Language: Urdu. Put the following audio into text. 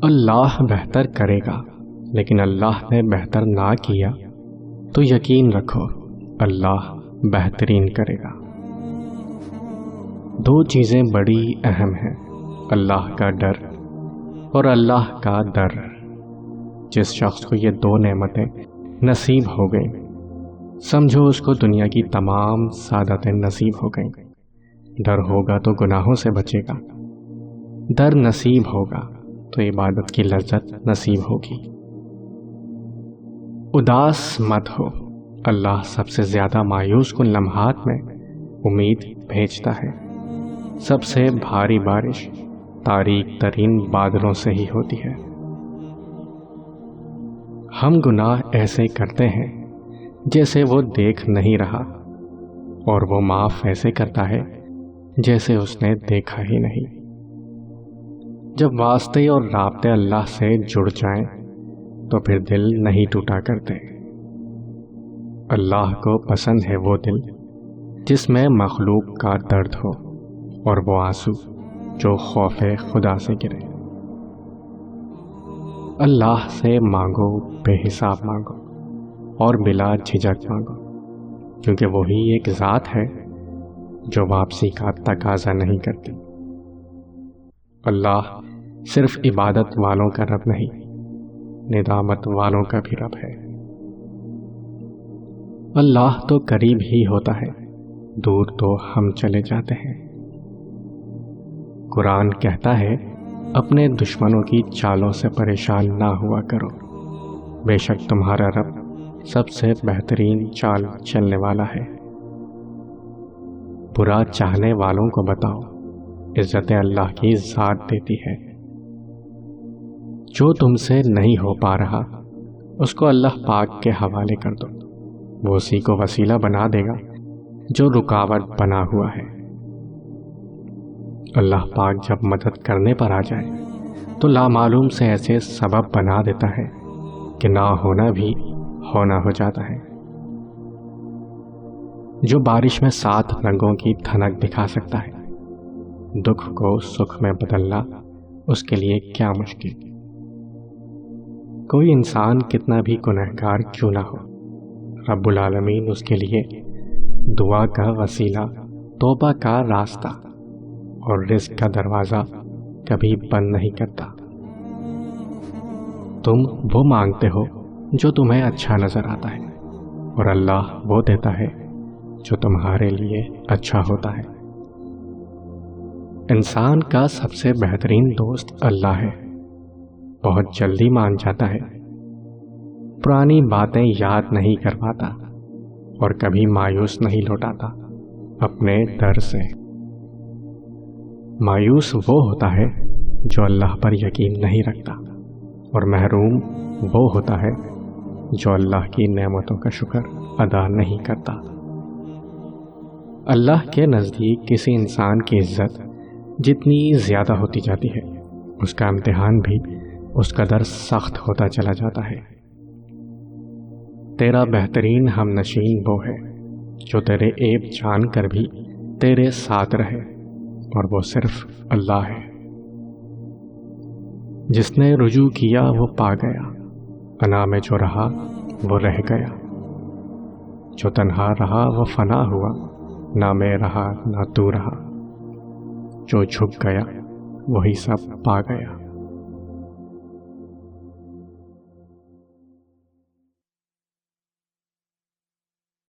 اللہ بہتر کرے گا، لیکن اللہ نے بہتر نہ کیا تو یقین رکھو اللہ بہترین کرے گا۔ دو چیزیں بڑی اہم ہیں، اللہ کا ڈر اور اللہ کا در۔ جس شخص کو یہ دو نعمتیں نصیب ہو گئیں، سمجھو اس کو دنیا کی تمام سعادتیں نصیب ہو گئیں۔ ڈر ہوگا تو گناہوں سے بچے گا، در نصیب ہوگا تو عبادت کی لذت نصیب ہوگی۔ اداس مت ہو، اللہ سب سے زیادہ مایوس کن لمحات میں امید بھیجتا ہے۔ سب سے بھاری بارش تاریک ترین بادلوں سے ہی ہوتی ہے۔ ہم گناہ ایسے کرتے ہیں جیسے وہ دیکھ نہیں رہا، اور وہ معاف ایسے کرتا ہے جیسے اس نے دیکھا ہی نہیں۔ جب واسطے اور رابطے اللہ سے جڑ جائیں تو پھر دل نہیں ٹوٹا کرتے۔ اللہ کو پسند ہے وہ دل جس میں مخلوق کا درد ہو، اور وہ آنسو جو خوف خدا سے گرے۔ اللہ سے مانگو، بے حساب مانگو اور بلا جھجک مانگو، کیونکہ وہی ایک ذات ہے جو واپسی کا تقاضا نہیں کرتی۔ اللہ صرف عبادت والوں کا رب نہیں، ندامت والوں کا بھی رب ہے۔ اللہ تو قریب ہی ہوتا ہے، دور تو ہم چلے جاتے ہیں۔ قرآن کہتا ہے اپنے دشمنوں کی چالوں سے پریشان نہ ہوا کرو، بے شک تمہارا رب سب سے بہترین چال چلنے والا ہے۔ برا چاہنے والوں کو بتاؤ عزت اللہ کی ذات دیتی ہے۔ جو تم سے نہیں ہو پا رہا اس کو اللہ پاک کے حوالے کر دو، وہ اسی کو وسیلہ بنا دے گا جو رکاوٹ بنا ہوا ہے۔ اللہ پاک جب مدد کرنے پر آ جائے تو لامعلوم سے ایسے سبب بنا دیتا ہے کہ نہ ہونا بھی ہونا ہو جاتا ہے۔ جو بارش میں 7 رنگوں کی دھنک دکھا سکتا ہے، دکھ کو سکھ میں بدلنا اس کے لیے کیا مشکل۔ کوئی انسان کتنا بھی گنہگار کیوں نہ ہو، رب العالمین اس کے لیے دعا کا وسیلہ، توبہ کا راستہ اور رزق کا دروازہ کبھی بند نہیں کرتا۔ تم وہ مانگتے ہو جو تمہیں اچھا نظر آتا ہے، اور اللہ وہ دیتا ہے جو تمہارے لیے اچھا ہوتا ہے۔ انسان کا سب سے بہترین دوست اللہ ہے، بہت جلدی مان جاتا ہے، پرانی باتیں یاد نہیں کرواتا اور کبھی مایوس نہیں لوٹاتا اپنے در سے۔ مایوس وہ ہوتا ہے جو اللہ پر یقین نہیں رکھتا، اور محروم وہ ہوتا ہے جو اللہ کی نعمتوں کا شکر ادا نہیں کرتا۔ اللہ کے نزدیک کسی انسان کی عزت جتنی زیادہ ہوتی جاتی ہے، اس کا امتحان بھی اس قدر سخت ہوتا چلا جاتا ہے۔ تیرا بہترین ہم نشین وہ ہے جو تیرے عیب جان کر بھی تیرے ساتھ رہے، اور وہ صرف اللہ ہے۔ جس نے رجوع کیا وہ پا گیا، انا میں جو رہا وہ رہ گیا، جو تنہا رہا وہ فنا ہوا، نہ میں رہا نہ تو رہا، جو جھک گیا وہی سب پا گیا۔